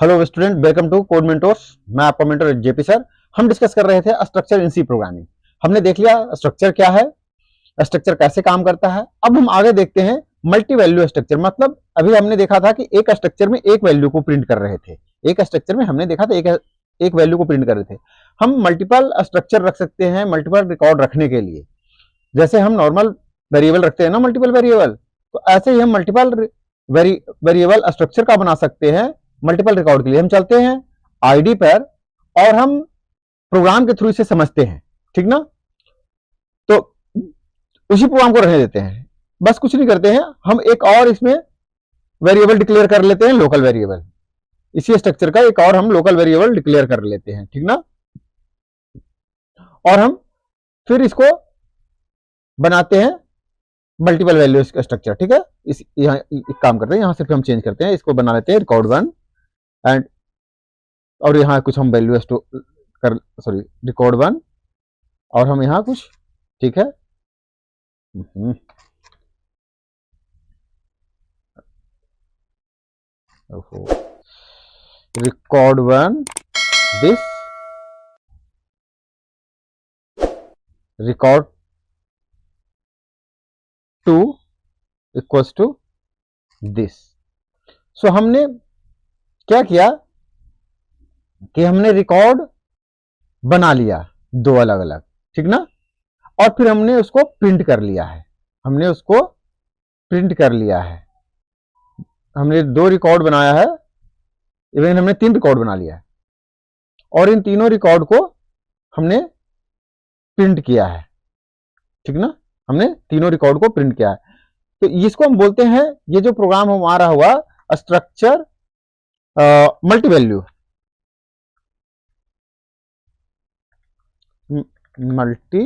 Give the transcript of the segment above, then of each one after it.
Hello student, welcome to Code Mentors. मैं आपका mentor JP sir. हम डिस्कस कर रहे थे स्ट्रक्चर इन सी प्रोग्रामिंग। हमने देख लिया स्ट्रक्चर क्या है, स्ट्रक्चर कैसे काम करता है। अब हम आगे देखते हैं मल्टी वैल्यू स्ट्रक्चर। मतलब अभी हमने देखा था कि एक स्ट्रक्चर में एक वैल्यू को प्रिंट कर रहे थे। एक स्ट्रक्चर में हमने देखा था एक वैल्यू को प्रिंट कर रहे थे। हम मल्टीपल स्ट्रक्चर रख सकते हैं मल्टीपल रिकॉर्ड रखने के लिए। जैसे हम नॉर्मल वेरिएबल रखते हैं ना, मल्टीपल वेरिएबल, तो ऐसे ही हम मल्टीपल वेरिएबल स्ट्रक्चर का बना सकते हैं मल्टीपल रिकॉर्ड के लिए। हम चलते हैं आईडी पर और हम प्रोग्राम के थ्रू इसे समझते हैं, ठीक ना। तो उसी प्रोग्राम को रहने देते हैं, बस कुछ नहीं करते हैं। हम एक और इसमें वेरिएबल डिक्लेयर कर लेते हैं, लोकल वेरिएबल। इसी स्ट्रक्चर का एक और हम लोकल वेरिएबल डिक्लेयर कर लेते हैं, ठीक ना। और हम फिर इसको बनाते हैं मल्टीपल वैल्यू स्ट्रक्चर, ठीक है। इस यहाँ एक काम करते हैं, यहां से फिर हम चेंज करते हैं, इसको बना लेते हैं रिकॉर्ड वन एंड, और यहाँ कुछ हम वैल्यू कर, सॉरी, रिकॉर्ड वन, और हम यहाँ कुछ, ठीक है, record one this, record two equals to this. So हमने क्या किया कि हमने रिकॉर्ड बना लिया दो अलग अलग, ठीक ना। और फिर हमने उसको प्रिंट कर लिया है, हमने उसको प्रिंट कर लिया है। हमने दो रिकॉर्ड बनाया है, इवन हमने तीन रिकॉर्ड बना लिया है, और इन तीनों रिकॉर्ड को हमने प्रिंट किया है, ठीक ना। हमने तीनों रिकॉर्ड को प्रिंट किया है। तो इसको हम बोलते हैं, ये जो प्रोग्राम हमारा हुआ structure multi value, multi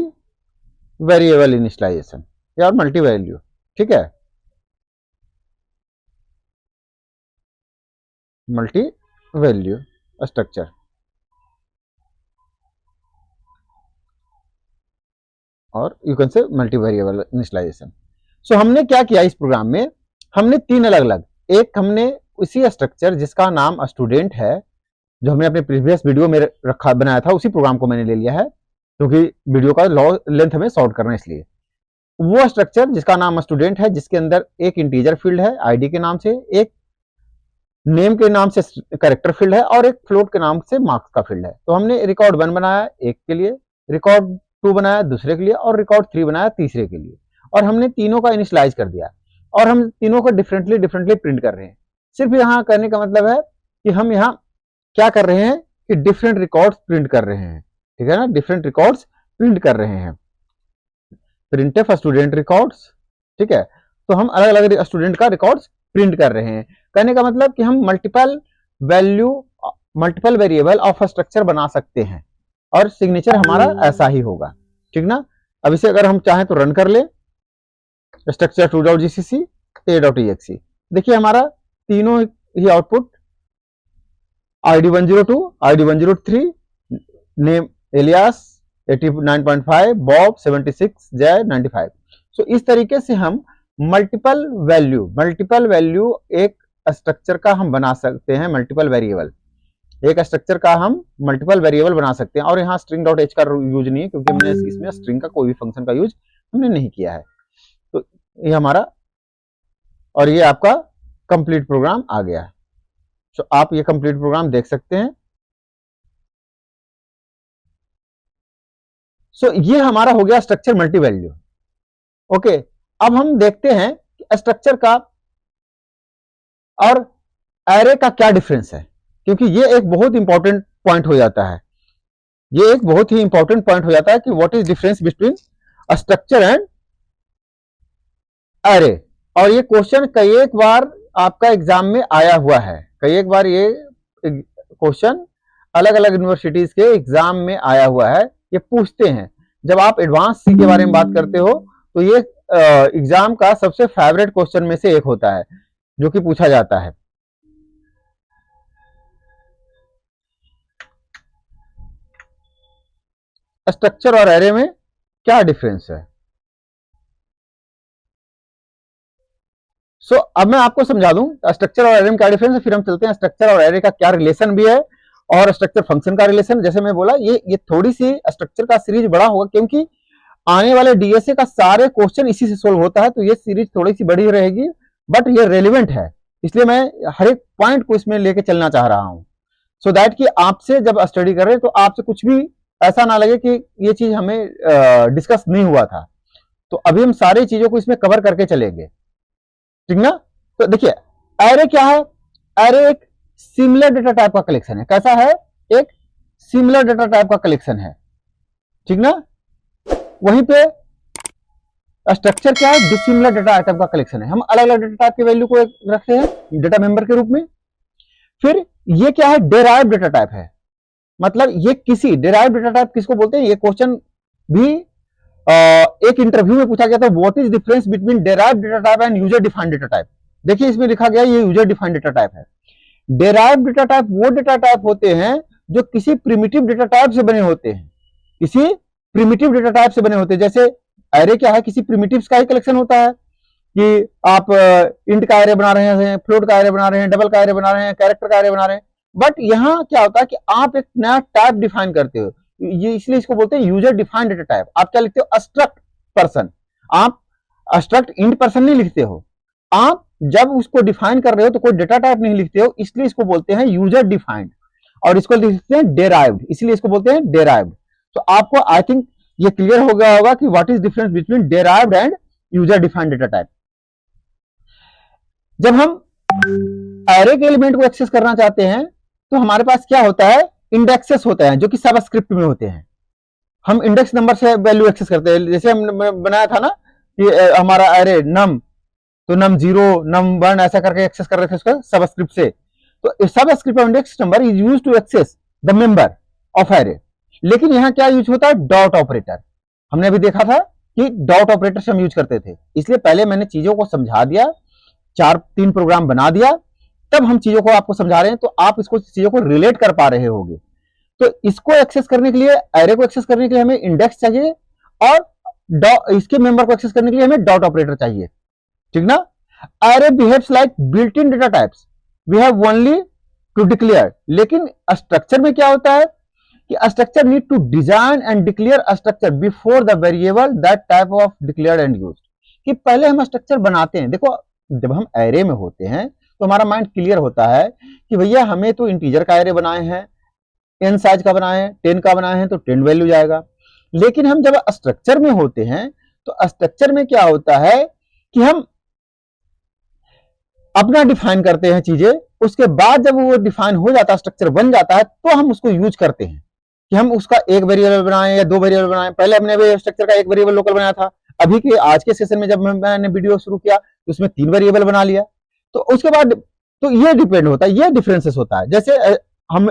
variable initialization या मल्टी वैल्यू, ठीक है, मल्टी वैल्यू स्ट्रक्चर। और you can say multi variable initialization. So हमने क्या किया इस प्रोग्राम में, हमने तीन अलग अलग, एक हमने उसी स्ट्रक्चर जिसका नाम स्टूडेंट है, जो हमने अपने प्रीवियस वीडियो में रखा बनाया था, उसी प्रोग्राम को मैंने ले लिया है, क्योंकि वीडियो का लेंथ हमें शॉर्ट करना है इसलिए। वो स्ट्रक्चर जिसका नाम स्टूडेंट है, जिसके अंदर एक इंटीजर फील्ड है आईडी के नाम से, एक नेम के नाम से कैरेक्टर फील्ड है, और एक फ्लोट के नाम से मार्क्स का फील्ड है। तो हमने रिकॉर्ड वन बनाया एक के लिए, रिकॉर्ड टू बनाया दूसरे के लिए, और रिकॉर्ड थ्री बनाया तीसरे के लिए। और हमने तीनों का इनिशियलाइज कर दिया, और हम तीनों को डिफरेंटली डिफरेंटली प्रिंट कर रहे हैं। सिर्फ यहाँ करने का मतलब है कि हम यहाँ क्या कर रहे हैं कि डिफरेंट रिकॉर्ड्स प्रिंट कर रहे हैं, ठीक है ना, डिफरेंट रिकॉर्ड्स प्रिंट कर रहे हैं। प्रिंटफ स्टूडेंट रिकॉर्ड्स, ठीक है। तो हम अलग अलग स्टूडेंट का रिकॉर्ड्स प्रिंट कर रहे हैं। कहने का मतलब कि हम multiple value, multiple variable of structure बना सकते हैं, और सिग्नेचर हमारा ऐसा ही होगा, ठीक ना। अब इसे अगर हम चाहें तो रन कर ले, structure to dot GCC a.exe। देखिए हमारा तीनों ही output ID 102, ID 103, name Elias 89.5, Bob 76, Jai 95। सो इस तरीके से हम मल्टीपल वैल्यू एक स्ट्रक्चर का हम बना सकते हैं, मल्टीपल वेरिएबल एक स्ट्रक्चर का हम मल्टीपल वेरिएबल बना सकते हैं। और यहाँ स्ट्रिंग डॉट एच का यूज नहीं है, क्योंकि हमने इसमें स्ट्रिंग का कोई भी फंक्शन का यूज हमने नहीं किया है। तो ये हमारा, और ये आपका कंप्लीट प्रोग्राम आ गया है। तो आप ये कंप्लीट प्रोग्राम देख सकते हैं। सो ये हमारा हो गया स्ट्रक्चर मल्टी वैल्यू। ओके, अब हम देखते हैं कि स्ट्रक्चर का और एरे का क्या डिफरेंस है, क्योंकि ये एक बहुत इंपॉर्टेंट पॉइंट हो जाता है। ये एक बहुत ही इंपॉर्टेंट पॉइंट हो जाता है कि what is difference between structure and array. और ये क्वेश्चन कई एक बार आपका एग्जाम में आया हुआ है, कई एक बार ये क्वेश्चन अलग अलग यूनिवर्सिटीज के एग्जाम में आया हुआ है। ये पूछते हैं, जब आप एडवांस सी के बारे में बात करते हो, तो ये एग्जाम का सबसे फेवरेट क्वेश्चन में से एक होता है, जो कि पूछा जाता है। स्ट्रक्चर और एरे में क्या डिफरेंस है। सो अब मैं आपको समझा दूं स्ट्रक्चर और एरे में क्या डिफरेंस है, फिर हम चलते हैं स्ट्रक्चर और एरे का क्या रिलेशन भी है और स्ट्रक्चर फंक्शन का रिलेशन। जैसे मैं बोला ये थोड़ी सी स्ट्रक्चर का सीरीज बड़ा होगा क्योंकि आने वाले डीएसए का सारे क्वेश्चन इसी से सोल्व होता है, तो ये सीरीज थोड़ी सी बड़ी रहेगी बट ये रेलिवेंट है, इसलिए मैं हर एक पॉइंट को इसमें लेके चलना चाह रहा हूं सो दैट कि आपसे जब स्टडी कर रहे हैं तो आपसे कुछ भी ऐसा ना लगे कि ये चीज हमें डिस्कस नहीं हुआ था। तो अभी हम सारी चीजों को इसमें कवर करके चलेंगे, ठीक ना। तो देखिए एरे क्या है, एरे एक सिमिलर डेटा टाइप का कलेक्शन है। कैसा है, एक सिमिलर डेटा टाइप का कलेक्शन है, ठीक ना। वहीं पे स्ट्रक्चर क्या है, डिसिमिलर डेटा टाइप का कलेक्शन है। हम अलग अलग डेटा टाइप की वैल्यू को रखते हैं डेटा मेंबर के रूप में। फिर ये क्या है, डेराइव डेटा टाइप है, मतलब ये किसी डेराइव डेटा टाइप किसको बोलते हैं, ये क्वेश्चन भी एक इंटरव्यू में पूछा गया था, what is difference between derive data type and user defined data type. देखिए इसमें लिखा गया ये यूजर डिफाइंड डेटा टाइप है। डेराइव डेटा टाइप वो डेटा टाइप होते हैं जो किसी प्रिमिटिव डेटा टाइप से बने होते हैं, किसी प्रिमिटिव डेटा टाइप से बने होते हैं। जैसे एरे क्या है, किसी प्रिमिटिव्स का ही कलेक्शन होता है कि आप इंट का एरे बना रहे हैं, फ्लोट का एरे बना रहे हैं, डबल का एरे बना रहे हैं, कैरेक्टर का एरे बना रहे हैं। बट यहां क्या होता है कि आप एक नया टाइप डिफाइन करते हो, ये इसलिए इसको बोलते हैं यूजर डिफाइंड डेटा टाइप। आप क्या लिखते हो, स्ट्रक्ट पर्सन, आप स्ट्रक्ट इंट पर्सन नहीं लिखते हो। आप जब उसको डिफाइन कर रहे हो तो कोई डेटा टाइप नहीं लिखते हो, इसलिए इसको बोलते हैं यूजर डिफाइंड, और इसको लिखते हैं डेराइव्ड, इसलिए इसको बोलते हैं डेराइव्ड। तो आपको आई थिंक ये क्लियर हो गया होगा कि what is difference between derived and user defined data type. जब हम एरे के एलिमेंट को एक्सेस करना चाहते हैं तो हमारे पास क्या होता है, इंडेक्सेस होते हैं जो कि सबस्क्रिप्ट में होते हैं। हम इंडेक्स नंबर से वैल्यू एक्सेस करते हैं। जैसे हमने बनाया था ना कि हमारा एरे नम, तो नम 0 नम 1 ऐसा करके एक्सेस कर रहे थे उसका सबस्क्रिप्ट से। तो subscript of index number is use to access the member of array. लेकिन यहां क्या यूज होता है, डॉट ऑपरेटर। हमने अभी देखा था कि डॉट ऑपरेटर से हम यूज करते थे, इसलिए पहले मैंने चीजों को समझा दिया, 3 प्रोग्राम बना दिया, तब हम चीजों को आपको समझा रहे हैं तो आप इसको चीजों को रिलेट कर पा रहे होंगे। तो इसको एक्सेस करने के लिए, एरे को एक्सेस करने के लिए हमें इंडेक्स चाहिए और इसके मेंबर को एक्सेस करने के लिए हमें डॉट ऑपरेटर चाहिए, ठीक ना। Array behaves like built in data types, we have only to declare. लेकिन स्ट्रक्चर में क्या होता है कि structure need to design and declare structure before the variable that type of declared and used. कि पहले हम स्ट्रक्चर बनाते हैं। देखो जब हम एरे में होते हैं तो हमारा माइंड क्लियर होता है कि भैया हमें तो इंटीजर का एरे बनाए हैं, n साइज का बनाए हैं, 10 का बनाए हैं तो 10 वैल्यू जाएगा। लेकिन हम जब स्ट्रक्चर में होते हैं तो स्ट्रक्चर में क्या होता है कि हम अपना डिफाइन करते हैं चीजें, उसके बाद जब वो डिफाइन हो जाता है, स्ट्रक्चर बन जाता है, तो हम उसको यूज करते हैं कि हम उसका एक वेरिएबल बनाएं या 2 वेरिएबल बनाएं। पहले हमने भी स्ट्रक्चर का एक वेरिएबल लोकल बनाया था, अभी के आज के सेशन में जब मैंने वीडियो शुरू किया तो उसमें 3 वेरिएबल बना लिया। तो उसके बाद तो ये डिपेंड होता है, ये डिफरेंसेस होता है। जैसे हम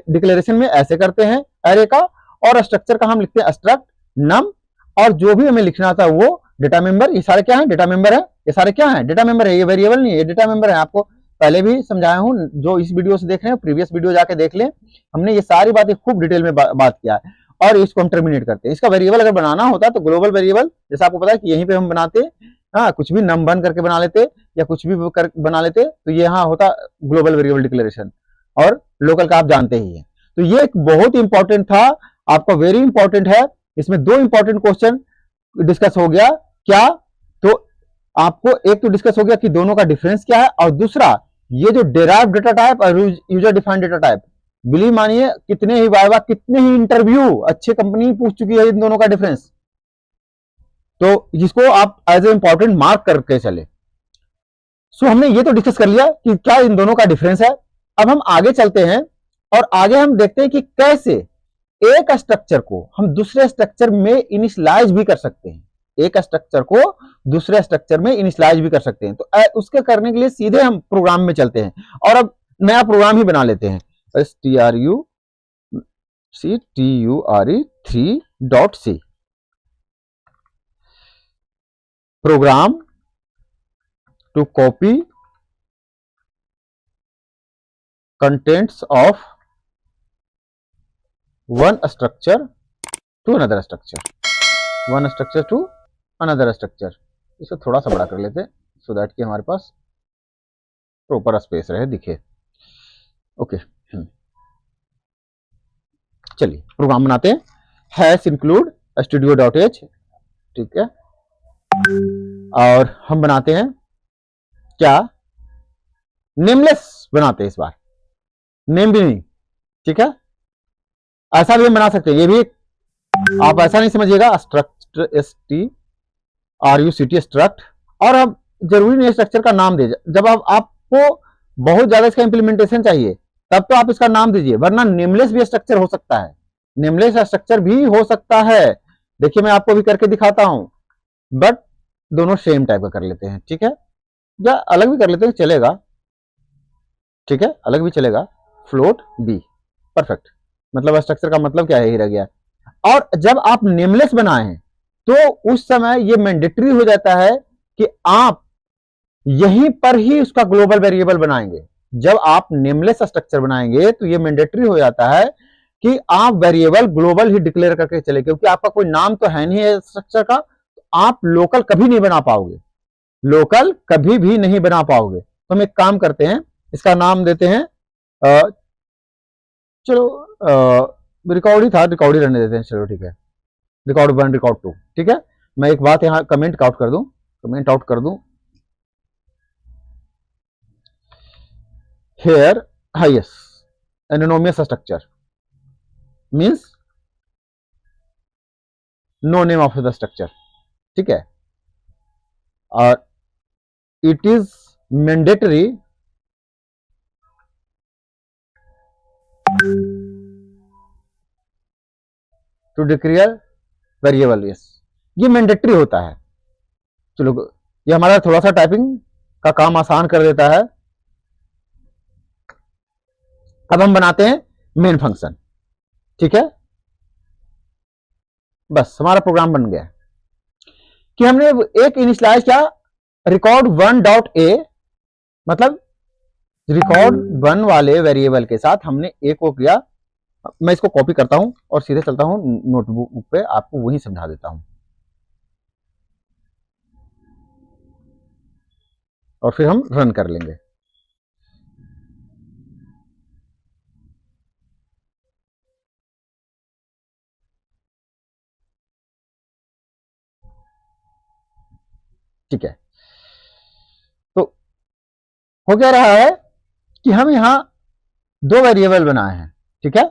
डिक्लेरेशन में ऐसे करते हैं एरे का, और स्ट्रक्चर का हम लिखते हैं स्ट्रक्ट नम, और जो भी हमें लिखना था वो डेटा मेंबर। ये सारे क्या है, डेटा मेंबर है, ये सारे क्या है, डेटा मेंबर है, ये वेरिएबल नहीं है, ये डेटा मेंबर है। आपको पहले भी समझाया हूं, जो इस वीडियो से देख रहे हैं प्रीवियस वीडियो जाके देख लें, हमने ये सारी बातें खूब डिटेल में बात किया है। और इसको हम टर्मिनेट करते हैं। इसका वेरिएबल अगर बनाना होता है तो ग्लोबल वेरिएबल, जैसे आपको पता है कि यहीं पे हम बनाते, हाँ कुछ भी नम बन करके बना लेते या कुछ भी बना लेते, तो ये यहाँ होता ग्लोबल वेरिएबल डिक्लेरेशन, और लोकल का आप जानते ही हैं। तो ये एक बहुत इंपॉर्टेंट था, आपका वेरी इंपॉर्टेंट है। इसमें 2 इंपॉर्टेंट क्वेश्चन डिस्कस हो गया। क्या, तो आपको एक तो डिस्कस हो गया कि दोनों का डिफरेंस क्या है, और दूसरा ये जो डेराइव्ड डेटा टाइप और user defined data type, believe मानिए कितने ही वाइवा, कितने ही इंटरव्यू अच्छी कंपनी पूछ चुकी है इन दोनों का डिफरेंस, तो जिसको आप एज ए इंपॉर्टेंट मार्क करके चले। सो हमने ये तो डिस्कस कर लिया कि क्या इन दोनों का डिफरेंस है। अब हम आगे चलते हैं और आगे हम देखते हैं कि कैसे एक स्ट्रक्चर को हम दूसरे स्ट्रक्चर में इनिशियलाइज भी कर सकते हैं, एक स्ट्रक्चर को दूसरे स्ट्रक्चर में इनिशियलाइज भी कर सकते हैं। तो उसके करने के लिए सीधे हम प्रोग्राम में चलते हैं और अब नया प्रोग्राम ही बना लेते हैं। structure3.c program to copy contents of one structure to another structure, one structure to another structure। इसको थोड़ा सा बड़ा कर लेते हैं, सो दैट कि हमारे पास प्रॉपर स्पेस रहे, दिखे। ओके, चलिए प्रोग्राम बनाते हैं। हैश इंक्लूड studio.h, ठीक है। और हम बनाते हैं क्या, नेमलेस बनाते हैं इस बार, नेम भी नहीं, ठीक है। ऐसा भी हम बना सकते हैं, ये भी आप ऐसा नहीं समझिएगा, स्ट्रक्चर STRUCT स्ट्रक्ट, और अब जरूरी नहीं स्ट्रक्चर का नाम दे, जब आपको बहुत ज्यादा इसका इंप्लीमेंटेशन चाहिए तब तो आप इसका नाम दीजिए, वरना नेमलेस भी स्ट्रक्चर हो सकता है, नेमलेस स्ट्रक्चर भी हो सकता है। देखिए मैं आपको भी करके दिखाता हूं, बट दोनों सेम टाइप का कर लेते हैं, ठीक है, या अलग भी कर लेते हैं चलेगा, ठीक है, अलग भी चलेगा। Float B, perfect. मतलब स्ट्रक्चर का मतलब क्या है, ही रह गया। और जब आप नेमलेस बनाए हैं तो उस समय ये मैंडेटरी हो जाता है कि आप यहीं पर ही उसका ग्लोबल वेरिएबल बनाएंगे। जब आप नेमलेस स्ट्रक्चर बनाएंगे तो ये मैंडेटरी हो जाता है कि आप वेरिएबल ग्लोबल ही डिक्लेयर करके चले, क्योंकि आपका कोई नाम तो है नहीं है स्ट्रक्चर का, तो आप लोकल कभी नहीं बना पाओगे, लोकल कभी भी नहीं बना पाओगे। तो हम एक काम करते हैं, इसका नाम देते हैं, चलो रिकॉर्ड ही था, रिकॉर्ड ही रहने देते हैं, चलो ठीक है, रिकॉर्ड 1 रिकॉर्ड 2, ठीक है। मैं एक बात यहां कमेंट आउट कर दूं, कमेंट आउट कर दूं, here highest anonymous structure means no name of the structure, ठीक है। और it is mandatory to declare variable, yes, ये मैंडेटरी होता है। चलो ये हमारा थोड़ा सा टाइपिंग का काम आसान कर देता है। अब हम बनाते हैं मेन फंक्शन, ठीक है। बस हमारा प्रोग्राम बन गया कि हमने एक इनिशियलाइज किया रिकॉर्ड 1.a, मतलब रिकॉर्ड 1 वाले वेरिएबल के साथ हमने ए को किया। मैं इसको कॉपी करता हूं और सीधे चलता हूं नोटबुक पे, आपको वही समझा देता हूं, और फिर हम रन कर लेंगे। ठीक है, तो हो क्या रहा है कि हम यहां दो वेरिएबल बनाए हैं, ठीक है।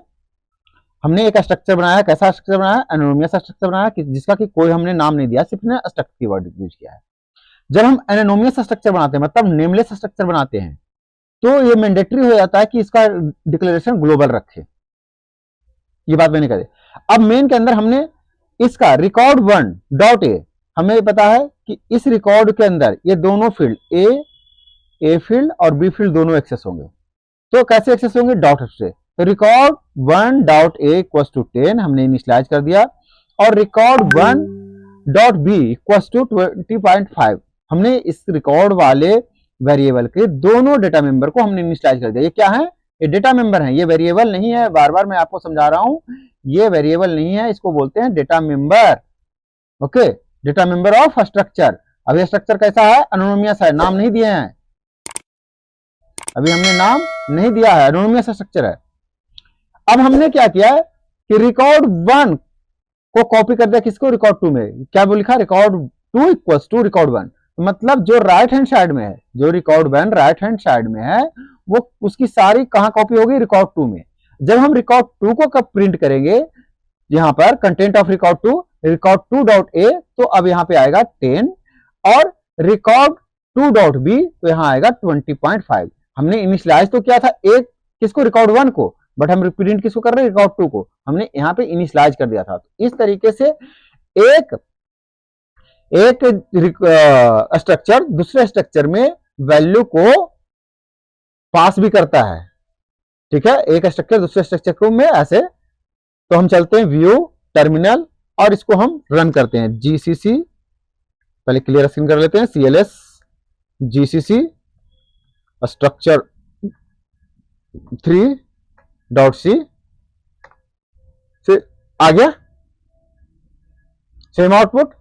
हमने एक स्ट्रक्चर बनाया, कैसा स्ट्रक्चर बनाया, एनोनिमस स्ट्रक्चर बनाया, जिसका कि कोई हमने नाम नहीं दिया, सिर्फ ने स्ट्रक्चर कीवर्ड यूज किया है। जब हम एनोनिमस स्ट्रक्चर बनाते हैं, मतलब नेमलेस स्ट्रक्चर बनाते हैं, तो ये मैंडेटरी हो जाता है कि इसका डिक्लेरेशन ग्लोबल रखे, ये बात मैंने कही। अब मेन के अंदर हमने इसका रिकॉर्ड 1.a, हमें पता है कि इस रिकॉर्ड के अंदर ये दोनों फील्ड ए फील्ड और बी फील्ड दोनों एक्सेस होंगे। तो कैसे एक्सेस होंगे, डॉट से। तो रिकॉर्ड 1.a इक्वल्स टू 10 हमने इनिशियलाइज कर दिया, और रिकॉर्ड 1.b इक्वल्स टू 20.5 हमने इस रिकॉर्ड वाले वेरिएबल के दोनों डेटा मेंबर को हमने इनिशियलाइज कर दिया। ये क्या है, ये डेटा मेंबर है, ये वेरिएबल नहीं है, बार बार मैं आपको समझा रहा हूं, ये वेरिएबल नहीं है, इसको बोलते हैं data member. Okay, data member of structure. अब ये स्ट्रक्चर कैसा है, एनोनिमस है, नाम नहीं दिए हैं, अभी हमने नाम नहीं दिया है, एनोनिमस स्ट्रक्चर है। अब हमने क्या किया है कि रिकॉर्ड 1 को कॉपी कर दिया, किसको, रिकॉर्ड 2 में। क्या वो लिखा, रिकॉर्ड 2 इक्वल्स टू रिकॉर्ड 1, मतलब जो राइट हैंड साइड में है, जो रिकॉर्ड 1 राइट हैंड साइड में है, वो उसकी सारी कहां कॉपी होगी, रिकॉर्ड 2 में। जब हम रिकॉर्ड 2 को कब प्रिंट करेंगे, यहां पर content of record 2, record 2.a, तो अब यहां पे आएगा 10, और रिकॉर्ड 2.b तो यहां आएगा 20.5। हमने इनिशियलाइज तो किया था एक किसको, रिकॉर्ड 1 को, बट हम प्रिंट किसको कर रहे हैं, रिकॉर्ड 2 को, हमने यहां पे इनिशियलाइज कर दिया था। तो इस तरीके से एक स्ट्रक्चर दूसरे स्ट्रक्चर में वैल्यू को पास भी करता है, ठीक है, एक स्ट्रक्चर दूसरे स्ट्रक्चर को में ऐसे। तो हम चलते हैं व्यू टर्मिनल और इसको हम रन करते हैं, जीसीसी, पहले क्लियर स्क्रीन कर लेते हैं, CLS GCC स्ट्रक्चर 3.c से आ गया सेम आउटपुट।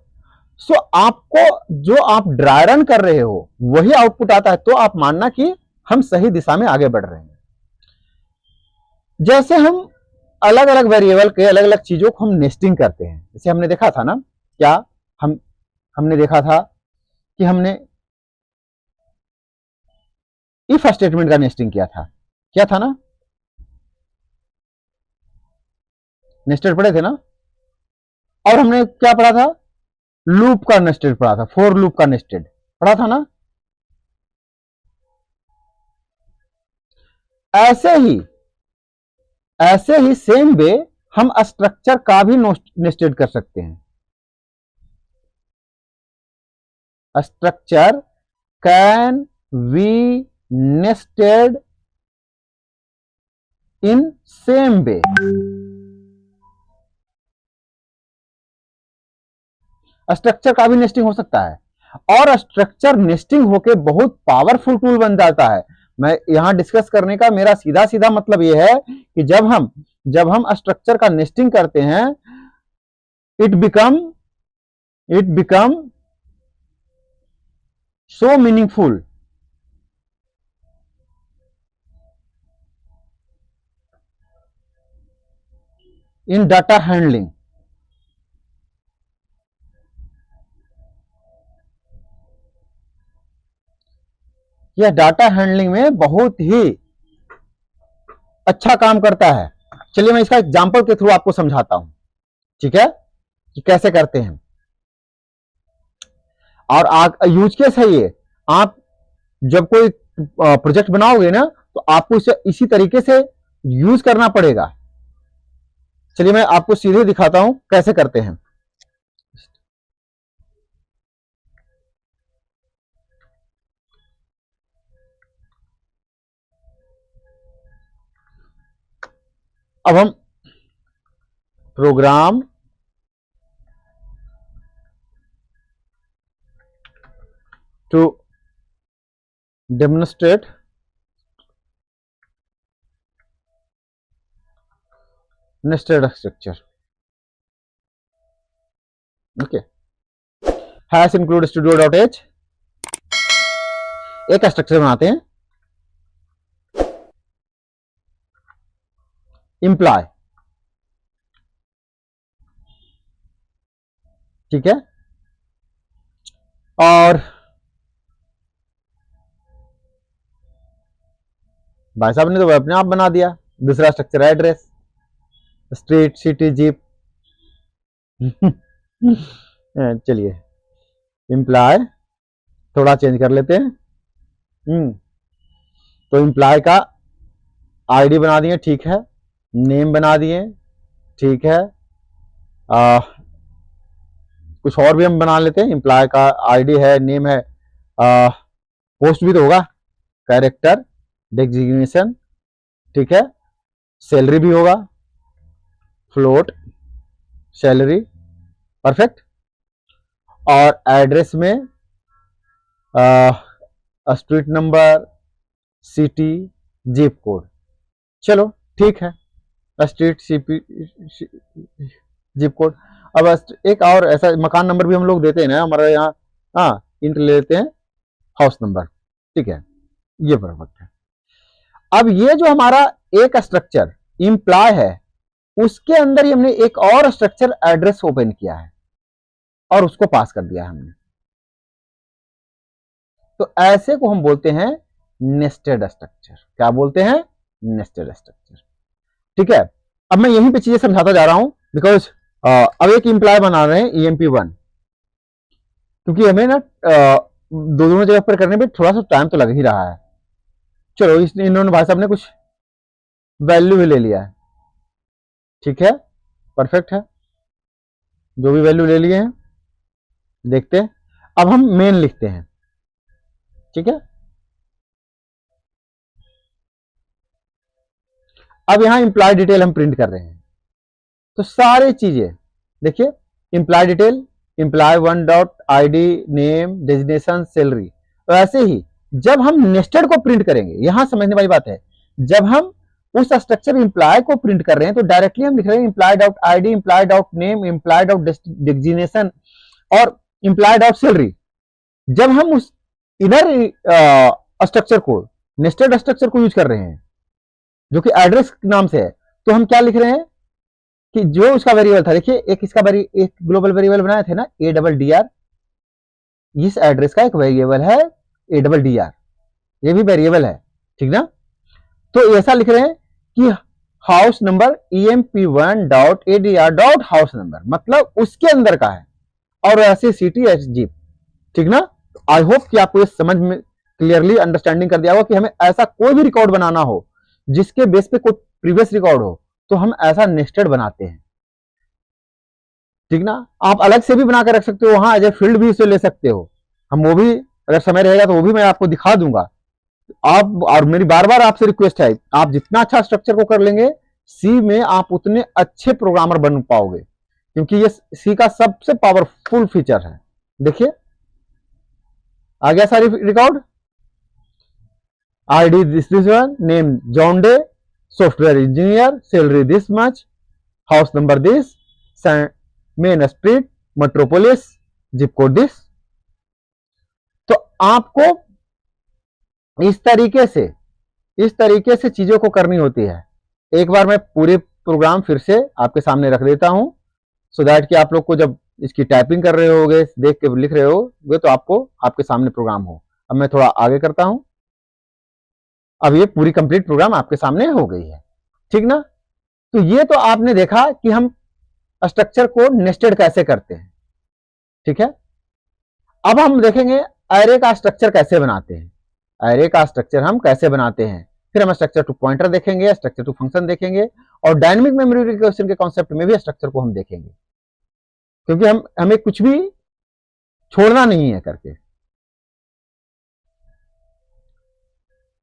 सो आपको जो आप ड्राई रन कर रहे हो वही आउटपुट आता है, तो आप मानना कि हम सही दिशा में आगे बढ़ रहे हैं। जैसे हम अलग अलग वेरिएबल के अलग अलग चीजों को हम नेस्टिंग करते हैं, जैसे हमने देखा था ना, क्या हमने देखा था कि हमने इफ स्टेटमेंट का नेस्टिंग किया था ना, नेस्टेड पढ़े थे ना। और हमने क्या पढ़ा था, लूप का नेस्टेड पढ़ा था, फॉर लूप का नेस्टेड पढ़ा था ना। ऐसे ही सेम वे हम स्ट्रक्चर का भी नेस्टेड कर सकते हैं। Structure can be nested in same way. Structure का भी नेस्टिंग हो सकता है, और स्ट्रक्चर नेस्टिंग होके बहुत पावरफुल टूल बन जाता है। मैं यहां डिस्कस करने का मेरा सीधा सीधा मतलब यह है कि जब हम स्ट्रक्चर का नेस्टिंग करते हैं, it become so meaningful in data handling. यह डाटा हैंडलिंग में बहुत ही अच्छा काम करता है। चलिए मैं इसका एग्जांपल के थ्रू आपको समझाता हूं, ठीक है, कि कैसे करते हैं। और यूज केस है ये, आप जब कोई प्रोजेक्ट बनाओगे ना, तो आपको इसे इसी तरीके से यूज करना पड़ेगा। चलिए मैं आपको सीधे दिखाता हूं कैसे करते हैं। अब हम program to demonstrate nested structure, okay, hash include studio.h एक स्ट्रक्चर बनाते हैं, इंप्लॉय, ठीक है। और भाई साहब ने तो अपने आप बना दिया दूसरा structure, address, street, city, jeep. चलिए इंप्लॉय थोड़ा चेंज कर लेते हैं। तो इंप्लॉय का आईडी बना दिए, ठीक है, नेम बना दिए, ठीक है, कुछ और भी हम बना लेते हैं। इंप्लॉय का आईडी है, नेम है, पोस्ट भी तो होगा, कैरेक्टर, डेजिग्नेशन, ठीक है, सैलरी भी होगा, फ्लोट, सैलरी, परफेक्ट। और एड्रेस में street number, city, zip code. चलो ठीक है, स्ट्रीट, सीपी, जिप कोड। अब एक और ऐसा मकान नंबर भी हम लोग देते हैं ना हमारे यहाँ, हाँ, इंट ले लेते हैं, हाउस नंबर, ठीक है, ये परफेक्ट है। अब ये जो हमारा एक स्ट्रक्चर इंप्लॉय है, उसके अंदर ही हमने एक और स्ट्रक्चर एड्रेस ओपन किया है और उसको पास कर दिया हमने। तो ऐसे को हम बोलते हैं नेस्टेड स्ट्रक्चर। क्या बोलते हैं? नेस्टेड स्ट्रक्चर, ठीक है। अब मैं यहीं पे चीजें समझाता जा रहा हूं, बिकॉज अब एक इंप्लॉय बना रहे हैं EMP1, क्योंकि हमें ना दोनों जगह पर करने में थोड़ा सा टाइम तो लग ही रहा है। चलो इन्होंने भाई साहब ने कुछ वैल्यू भी ले लिया है, ठीक है, परफेक्ट है, जो भी वैल्यू ले लिए हैं देखते हैं। अब हम मेन लिखते हैं, ठीक है। अब यहां इंप्लॉय डिटेल हम प्रिंट कर रहे हैं, तो सारी चीजें देखिए, employee detail, employee 1.id, name, designation, salary. तो ऐसे ही जब हम नेस्टेड को प्रिंट करेंगे, यहां समझने वाली बात है, जब हम उस स्ट्रक्चर इंप्लॉय को प्रिंट कर रहे हैं तो डायरेक्टली हम लिख रहे हैं इंप्लॉय.id, इंप्लॉय.नेम, इंप्लॉय.डेजिग्नेशन, और इम्प्लाइड ऑफ सैलरी। जब हम उस इनर स्ट्रक्चर को, नेस्टेड स्ट्रक्चर को यूज कर रहे हैं जो कि एड्रेस नाम से है, तो हम क्या लिख रहे हैं कि जो उसका वेरिएबल था, देखिए एक इसका एक ग्लोबल वेरिएबल बनाए थे ना, ए डबल डी आर, इस एड्रेस का एक वेरिएबल है ए डबल डी आर, ये भी वेरिएबल है, ठीक ना। तो ऐसा लिख रहे हैं कि house number emp1.adr house number, मतलब उसके अंदर का है, और ऐसे सिटी एच जीप, ठीक ना। आई होप कि आपको ये समझ में क्लियरली अंडरस्टैंडिंग कर दिया होगा कि हमें ऐसा कोई भी रिकॉर्ड बनाना हो जिसके बेस पे कोई प्रीवियस रिकॉर्ड हो, तो हम ऐसा नेस्टेड बनाते हैं, ठीक ना। आप अलग से भी बना के रख सकते हो, वहां एज ए फील्ड भी इसे ले सकते हो, हम वो भी अगर समय रहेगा तो वो भी मैं आपको दिखा दूंगा। आप, और मेरी बार बार आपसे रिक्वेस्ट है, आप जितना अच्छा स्ट्रक्चर को कर लेंगे सी में, आप उतने अच्छे प्रोग्रामर बन पाओगे, क्योंकि ये सी का सबसे पावरफुल फीचर है। देखिए आ गया सारी record, ID this one, name John day, software engineer, salary this much, house number this, main street, metropolis, zip code this. तो आपको इस तरीके से चीजों को करनी होती है। एक बार मैं पूरे प्रोग्राम फिर से आपके सामने रख देता हूं, सो दैट कि आप लोग को जब इसकी टाइपिंग कर रहे होगे, देख के लिख रहे होगे, तो आपको आपके सामने प्रोग्राम हो। अब मैं थोड़ा आगे करता हूं, अब ये पूरी कंप्लीट प्रोग्राम आपके सामने हो गई है, ठीक ना। तो ये तो आपने देखा कि हम स्ट्रक्चर को नेस्टेड कैसे करते हैं, ठीक है। अब हम देखेंगे एरे का स्ट्रक्चर कैसे बनाते हैं। एरे का स्ट्रक्चर हम कैसे बनाते हैं, फिर हम स्ट्रक्चर टू पॉइंटर देखेंगे, स्ट्रक्चर टू फंक्शन देखेंगे, और डायनेमिक मेमोरी रिकर्सन के कॉन्सेप्ट में भी स्ट्रक्चर को हम देखेंगे, क्योंकि हमें कुछ भी छोड़ना नहीं है करके।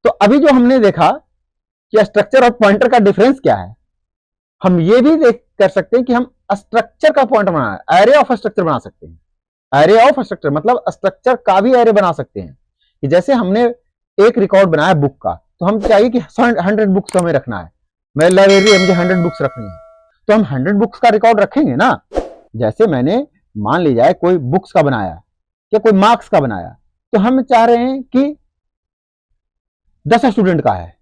तो अभी जो हमने देखा कि स्ट्रक्चर और पॉइंटर का डिफरेंस क्या है, हम ये भी देख कर सकते हैं कि हम स्ट्रक्चर का पॉइंटर बना, एरे ऑफ स्ट्रक्चर बना सकते हैं। एरे ऑफ स्ट्रक्चर मतलब स्ट्रक्चर का भी एरे बना सकते हैं, कि जैसे हमने एक रिकॉर्ड बनाया बुक का, तो हम चाहिए कि 100 बुक्स हमें रखना है, मेरी लाइब्रेरी है, मुझे 100 बुक्स रखनी है, तो हम 100 बुक्स का रिकॉर्ड रखेंगे ना। जैसे मैंने मान ली जाए कोई बुक्स का बनाया या कोई मार्क्स का बनाया, तो हम चाह रहे हैं कि 10 स्टूडेंट का है,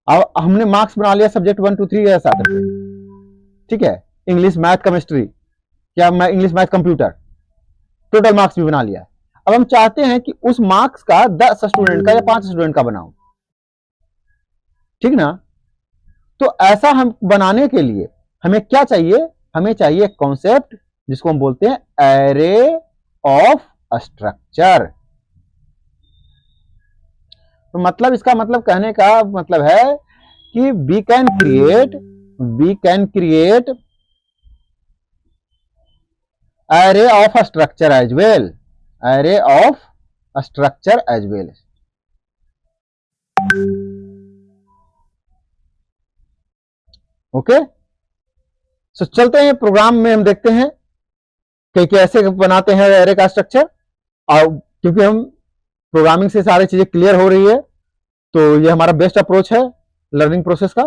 अब हमने मार्क्स बना लिया सब्जेक्ट 1 2 3 ऐसा करके, ठीक है। इंग्लिश मैथ केमिस्ट्री, क्या मैं English math computer, total marks भी बना लिया। अब हम चाहते हैं कि उस मार्क्स का 10 स्टूडेंट का या 5 स्टूडेंट का बनाऊं, ठीक ना। तो ऐसा हम बनाने के लिए हमें क्या चाहिए, हमें चाहिए कॉन्सेप्ट जिसको हम बोलते हैं एरे ऑफ स्ट्रक्चर। तो मतलब इसका मतलब कहने का मतलब है कि we can create array of a structure as well, array of a structure as well। Okay, so चलते हैं प्रोग्राम में, हम देखते हैं कि कैसे बनाते हैं एरे का स्ट्रक्चर। और क्योंकि हम प्रोग्रामिंग से सारी चीजें क्लियर हो रही है, तो ये हमारा बेस्ट अप्रोच है लर्निंग प्रोसेस का।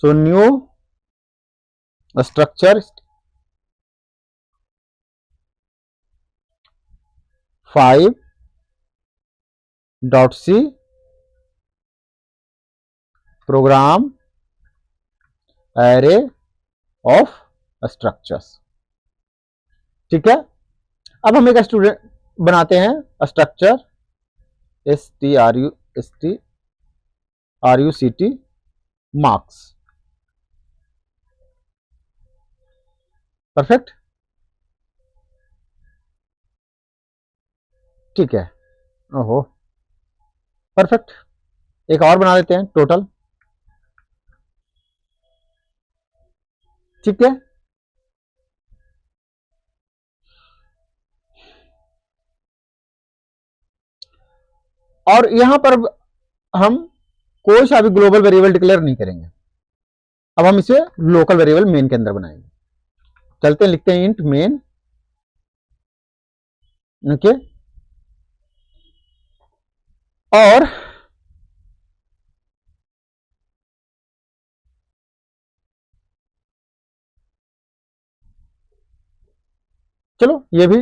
So new structure 5.c program array of structures, ठीक है। अब हम एक स्टूडेंट बनाते हैं स्ट्रक्चर STRUCT मार्क्स, परफेक्ट, ठीक है। ओहो, परफेक्ट। एक और बना देते हैं टोटल, ठीक है। और यहां पर हम कोई सा भी ग्लोबल वेरिएबल डिक्लेयर नहीं करेंगे, अब हम इसे लोकल वेरिएबल मेन के अंदर बनाएंगे। चलते हैं, लिखते हैं इंट मेन, ओके। और चलो ये भी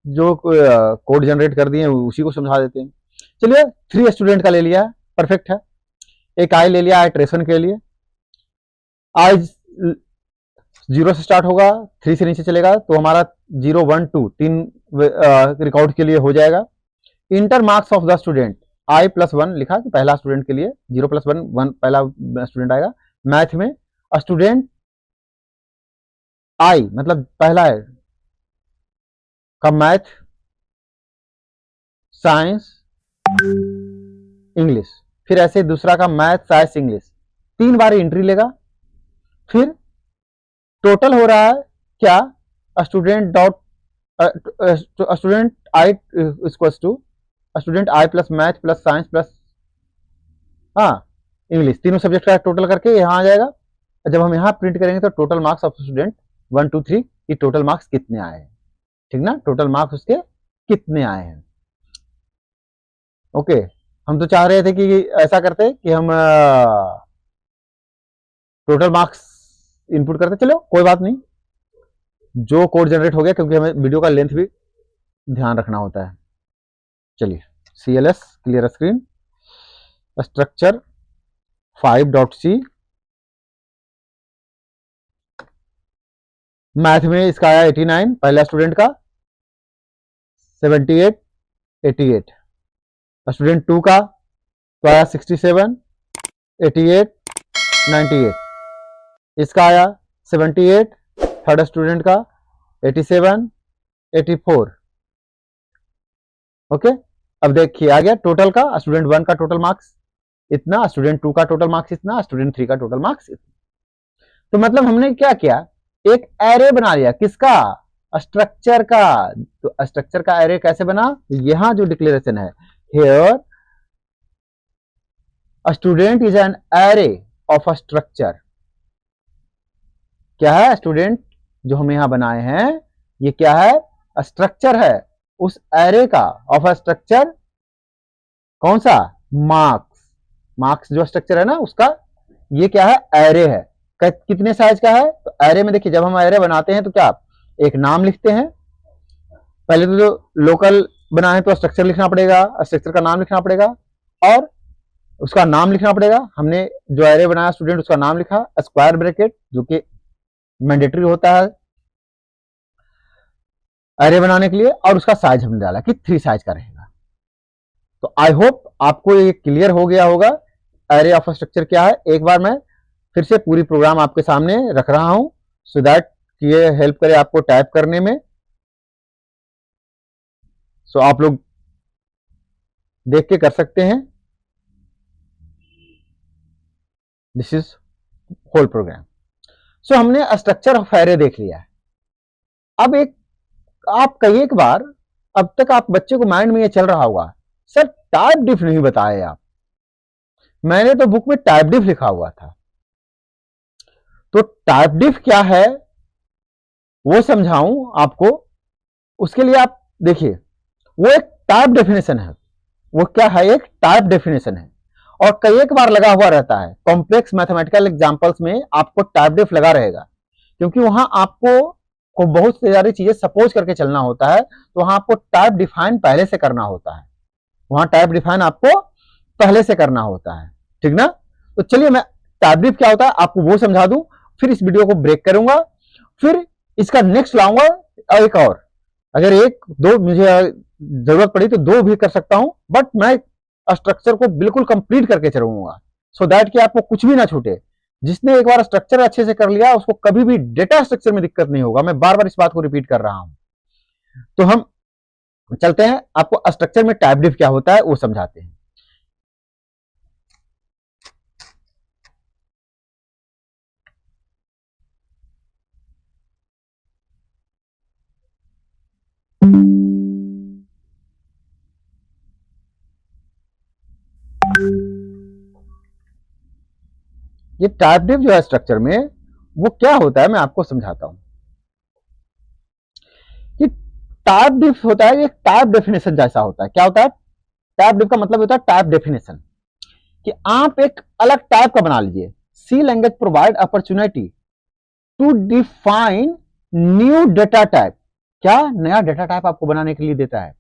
जो कोड जनरेट कर दिए उसी को समझा देते हैं। चलिए 3 स्टूडेंट का ले लिया है, परफेक्ट है। एक आई ले लिया आइट्रेशन के लिए, आई 0 से स्टार्ट होगा, 3 से नीचे चलेगा तो हमारा 0 1 2 3 रिकॉर्ड के लिए हो जाएगा। Inter marks of the student I +1 लिखा कि पहला स्टूडेंट के लिए 0 + 1 1 पहला स्टूडेंट आएगा। मैथ में स्टूडेंट आई मतलब पहला है का मैथ, साइंस, इंग्लिश, फिर ऐसे दूसरा का मैथ, साइंस, इंग्लिश, 3 बार एंट्री लेगा। फिर टोटल हो रहा है क्या, student I equals to student I plus math plus science plus English, तीनों सब्जेक्ट का टोटल करके यहाँ आ जाएगा। जब हम यहाँ प्रिंट करेंगे तो टोटल मार्क्स ऑफ स्टूडेंट 1 2 3 की टोटल मार्क्स कितने आए हैं, ठीक ना, टोटल मार्क्स उसके कितने आए हैं। ओके, हम तो चाह रहे थे कि ऐसा करते कि हम टोटल मार्क्स इनपुट करते, चलो कोई बात नहीं, जो कोड जनरेट हो गया, क्योंकि हमें वीडियो का लेंथ भी ध्यान रखना होता है। चलिए CLS clear screen, structure 5.c, math में इसका आया 89 पहला स्टूडेंट का, 78 88, स्टूडेंट 2 का तो आया 67 88 98, इसका आया 78, थर्ड स्टूडेंट का 87 84। ओके, अब देखिए आ गया टोटल का, स्टूडेंट 1 का टोटल मार्क्स इतना, स्टूडेंट 2 का टोटल मार्क्स इतना, स्टूडेंट 3 का टोटल मार्क्स इतना। तो मतलब हमने क्या किया, एक एरे बना लिया, किसका, स्ट्रक्चर का। तो स्ट्रक्चर का एरे कैसे बना, यहां जो डिक्लेरेशन है, here student is an array of a structure. क्या है, स्टूडेंट जो हम यहां बनाए हैं ये क्या है, स्ट्रक्चर है उस एरे का, ऑफ अ स्ट्रक्चर कौन सा, मार्क्स। मार्क्स जो स्ट्रक्चर है ना उसका ये क्या है, एरे है। कितने साइज का है, तो एरे में देखिए जब हम एरे बनाते हैं तो क्या एक नाम लिखते हैं, पहले तो जो लोकल बना है तो स्ट्रक्चर लिखना पड़ेगा, स्ट्रक्चर का नाम लिखना पड़ेगा और उसका नाम लिखना पड़ेगा। हमने जो एरे बनाया स्टूडेंट उसका नाम लिखा, स्क्वायर ब्रैकेट जो कि मैंडेटरी होता है एरे बनाने के लिए, और उसका साइज हमने डाला कि 3 साइज का रहेगा। तो आई होप आपको ये क्लियर हो गया होगा एरे ऑफ स्ट्रक्चर क्या है। एक बार मैं फिर से पूरी प्रोग्राम आपके सामने रख रहा हूं सो दैट ये हेल्प करे आपको टाइप करने में। सो आप लोग देख के कर सकते हैं। This is whole program. So हमने स्ट्रक्चर ऑफ एरे देख लिया है। अब आप कई एक बार अब तक आप बच्चे को माइंड में ये चल रहा होगा, सर टाइप डिफ नहीं बताए आप, मैंने तो बुक में टाइप डिफ लिखा हुआ था। तो टाइप डिफ क्या है वो समझाऊं आपको, उसके लिए आप देखिए वो एक टाइप डेफिनेशन है। वो क्या है, एक टाइप डेफिनेशन है और कई एक बार लगा हुआ रहता है। कॉम्प्लेक्स मैथमेटिकल एग्जांपल्स में आपको टाइप डिफ लगा रहेगा, क्योंकि वहां आपको बहुत सारी चीजें सपोज करके चलना होता है, तो वहां आपको टाइप डिफाइन पहले से करना होता है। वहां टाइप डिफाइन आपको पहले से करना होता है, ठीक ना। तो चलिए मैं टाइप डिफ क्या होता है आपको वो समझा दूं, फिर इस वीडियो को ब्रेक करूंगा, फिर इसका नेक्स्ट लाऊंगा एक और। अगर एक दो मुझे जरूरत पड़ी तो 2 भी कर सकता हूं, बट मैं स्ट्रक्चर को बिल्कुल कंप्लीट करके चलूंगा सो दैट कि आपको कुछ भी ना छूटे। जिसने एक बार स्ट्रक्चर अच्छे से कर लिया उसको कभी भी डेटा स्ट्रक्चर में दिक्कत नहीं होगा। मैं बार बार इस बात को रिपीट कर रहा हूं। तो हम चलते हैं, आपको स्ट्रक्चर में टाइप डिफ क्या होता है वो समझाते हैं। ये टाइप डिफ जो है स्ट्रक्चर में वो क्या होता है मैं आपको समझाता हूं। कि टाइप डिफ होता है, एक टाइप डेफिनेशन जैसा होता है। क्या होता है, टाइप डिफ का मतलब होता है टाइप डेफिनेशन, कि आप एक अलग टाइप का बना लीजिए। C language provide opportunity to define new data type. क्या नया डेटा टाइप आपको बनाने के लिए देता है।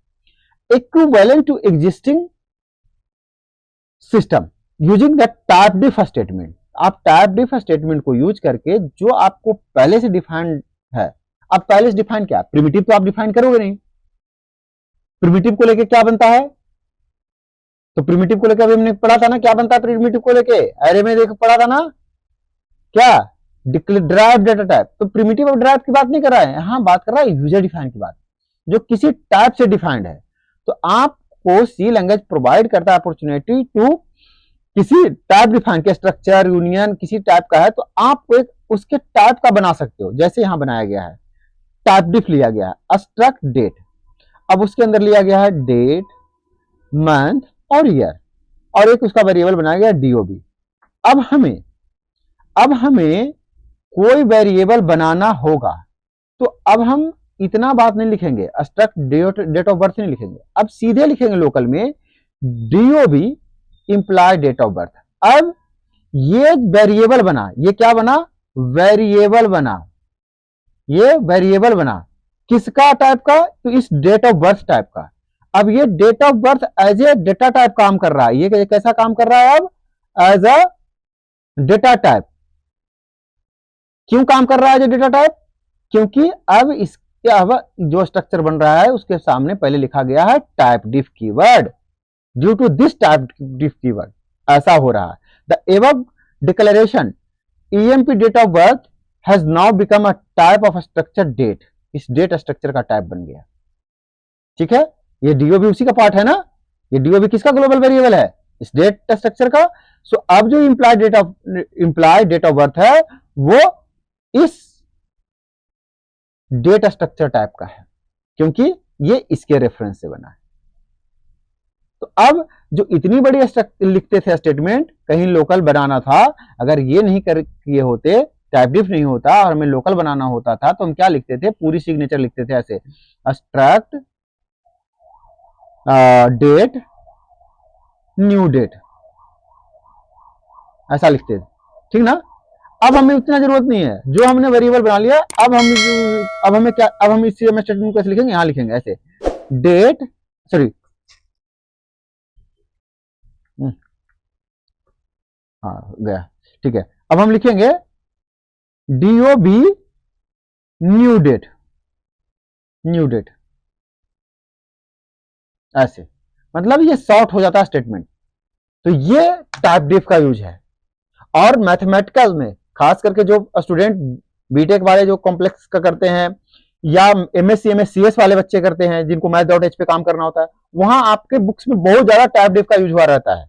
Equivalent to existing system using the typedef statement. आप टाइप डिफ स्टेटमेंट को यूज करके जो आपको पहले से डिफाइंड है, अब पहले से डिफाइन क्या, प्रिमिटिव तो आप डिफाइन करोगे नहीं, प्रिमिटिव को लेके क्या बनता है, तो प्रिमिटिव को लेकर अभी हमने पढ़ा था ना, क्या बनता है प्रिमिटिव को लेके, अरे में देख पढ़ा था ना, क्या ड्राइव डेटा टाइप। तो प्रिमिटिव और ड्राइव की बात नहीं कर रहा है, हाँ बात कर रहा है यूजर डिफाइन की बात, जो किसी टाइप से डिफाइंड है। तो आपको सी लैंग्वेज प्रोवाइड करता है अपॉर्चुनिटी टू किसी टाइप डिफाइन के, स्ट्रक्चर यूनियन किसी टाइप का है तो आप एक उसके टाइप का बना सकते हो। जैसे यहां बनाया गया है, टाइप डिफ लिया गया है स्ट्रक्ट डेट, अब उसके अंदर लिया गया है डेट, मंथ और ईयर, और एक उसका वेरिएबल बनाया गया डीओबी। अब हमें कोई वेरिएबल बनाना होगा, तो अब हम इतना बात नहीं लिखेंगे, स्ट्रक्ट डेट ऑफ बर्थ नहीं लिखेंगे, अब सीधे लिखेंगे लोकल में DOB employee date of birth. अब ये वेरिएबल बना, ये क्या बना, वेरिएबल बना, ये वेरिएबल बना किसका टाइप का, तो इस डेट ऑफ बर्थ टाइप का। अब ये date of birth as a data type काम कर रहा है, ये कैसा काम कर रहा है, अब एज अ डेटा टाइप। क्यों काम कर रहा है एज ए डेटा टाइप, क्योंकि अब इसके अब जो स्ट्रक्चर बन रहा है उसके सामने पहले लिखा गया है typedef keyword, due to this typedef keyword ऐसा हो रहा है। The above declaration EMP date of birth has now become a type of structure date, इस डेट स्ट्रक्चर का टाइप बन गया। ठीक है, ये डीओबी उसी का पार्ट है ना, ये डीओबी किसका ग्लोबल वेरिएबल है, इस डेट स्ट्रक्चर का। सो अब जो इंप्लाइड डेट ऑफ बर्थ है वो इस डेट स्ट्रक्चर टाइप का है, क्योंकि ये इसके रेफरेंस से बना है। तो अब जो इतनी बड़ी लिखते थे स्टेटमेंट, कहीं लोकल बनाना था, अगर ये नहीं कर किए होते, टाइप डिफ नहीं होता और हमें लोकल बनाना होता था, तो हम क्या लिखते थे, पूरी सिग्नेचर लिखते थे ऐसे, स्ट्रक्ट डेट न्यू डेट, ऐसा लिखते थे, ठीक ना। अब हमें उतना जरूरत नहीं है, जो हमने वेरिएबल बना लिया, अब हमें क्या, अब हम इसी स्टेटमेंट को ऐसे लिखेंगे, यहां लिखेंगे ऐसे डेट, सॉरी हाँ गया, ठीक है। अब हम लिखेंगे DOB new date, new date ऐसे, मतलब ये शॉर्ट हो जाता है स्टेटमेंट। तो ये टाइप डिफ का यूज है। और मैथमेटिकल में खास करके जो स्टूडेंट बीटेक वाले जो कॉम्प्लेक्स का करते हैं, या एमएससी एमएससीएस वाले बच्चे करते हैं जिनको मैथ.h पे काम करना होता है, वहां आपके बुक्स में बहुत ज्यादा टाइप डिफ का यूज हुआ रहता है।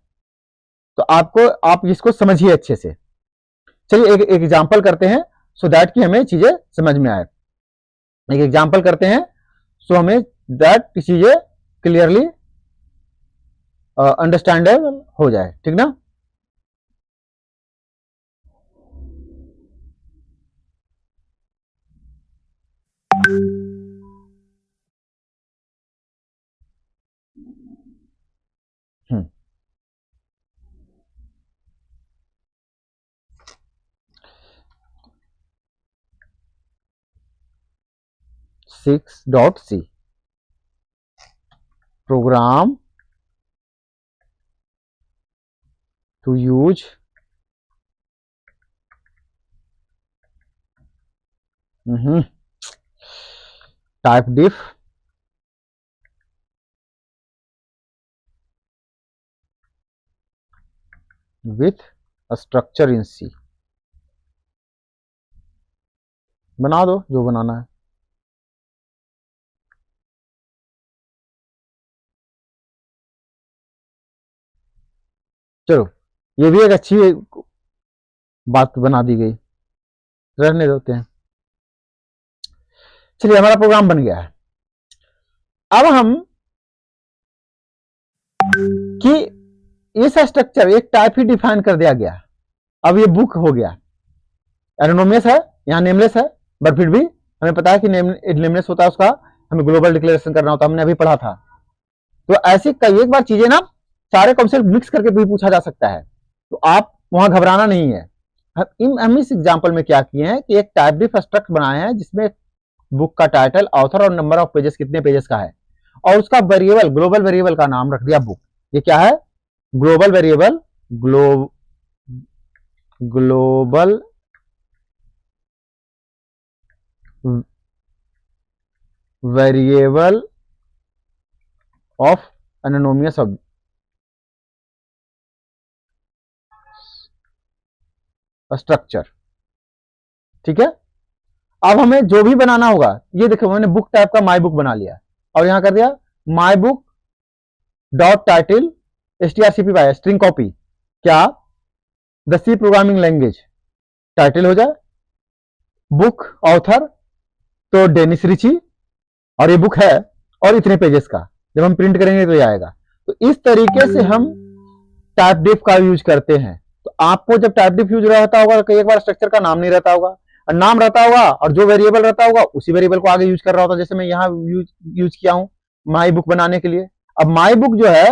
तो आप इसको समझिए अच्छे से। चलिए एक एग्जांपल करते हैं सो दैट कि हमें चीजें समझ में आए। एक एग्जांपल करते हैं सो हमें दैट चीजें क्लियरली अंडरस्टैंडेबल हो जाए, ठीक ना। .c program to use type diff with a structure in C। बना दो जो बनाना है। चलो ये भी एक अच्छी बात बना दी गई, रहने देते हैं। चलिए हमारा प्रोग्राम बन गया है। अब हम कि इस स्ट्रक्चर एक टाइप ही डिफाइन कर दिया गया, अब ये बुक हो गया, एनोनिमस है, यहाँ नेमलेस है, बट फिर भी हमें पता है कि नेमलेस होता है, उसका हमें ग्लोबल डिक्लेरेशन करना होता है, हमने अभी पढ़ा था। तो ऐसी कई एक बार चीजें ना सारे कॉन्सेप्ट मिक्स करके भी पूछा जा सकता है, तो आप वहां घबराना नहीं है। हम इस एग्जांपल में क्या किए हैं कि एक टाइप डिफ स्ट्रक्ट बनाए हैं जिसमें बुक का टाइटल, ऑथर और नंबर ऑफ पेजेस, कितने पेजेस का है, और उसका वेरिएबल, ग्लोबल वेरिएबल का नाम रख दिया बुक। ये क्या है? Global variable, global variable of anonymous structure. ठीक है, अब हमें जो भी बनाना होगा, ये देखो मैंने बुक टाइप का माई बुक बना लिया और यहां कर दिया my book dot title strcpy by string copy, क्या the C programming language title हो जाए, बुक ऑथर तो डेनिस रिची, और ये बुक है और इतने पेजेस का, जब हम प्रिंट करेंगे तो ये आएगा। तो इस तरीके से हम टाइप डिफ का यूज करते हैं। तो आपको जब टाइप डिफ यूज रहता होगा, कई एक बार स्ट्रक्चर का नाम नहीं रहता होगा, और नाम रहता होगा और जो वेरिएबल रहता होगा उसी वेरिएबल को आगे यूज कर रहा होता, जैसे मैं यहाँ यूज किया हूं माई बुक बनाने के लिए। अब माई बुक जो है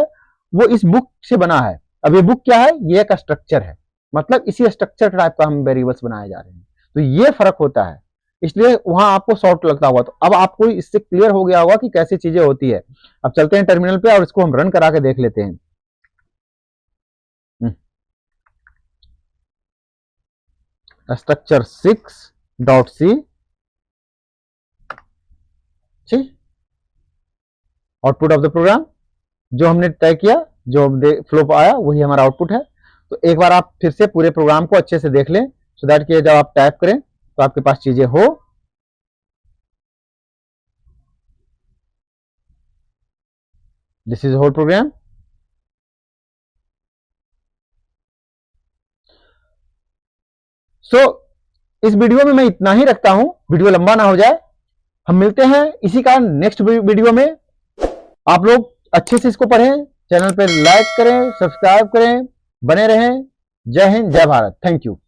वो इस बुक से बना है। अब ये बुक क्या है? ये एक स्ट्रक्चर है, मतलब इसी स्ट्रक्चर टाइप का हम वेरिएबल्स बनाए जा रहे हैं। तो ये फर्क होता है, इसलिए वहां आपको शॉर्ट लगता होगा। तो अब आपको इससे क्लियर हो गया होगा कि कैसे चीजें होती है। अब चलते हैं टर्मिनल पे और इसको हम रन करा के देख लेते हैं। स्ट्रक्चर 6.c, ठीक, आउटपुट ऑफ द प्रोग्राम जो हमने तय किया, जो फ्लो आया वही हमारा आउटपुट है। तो एक बार आप फिर से पूरे प्रोग्राम को अच्छे से देख लें, सो दैट कि जब आप टाइप करें तो आपके पास चीजें हो। This is whole program. So इस वीडियो में मैं इतना ही रखता हूं, वीडियो लंबा ना हो जाए। हम मिलते हैं इसी का नेक्स्ट वीडियो में। आप लोग अच्छे से इसको पढ़ें, चैनल पर लाइक करें, सब्सक्राइब करें, बने रहें। जय हिंद, जय भारत, थैंक यू।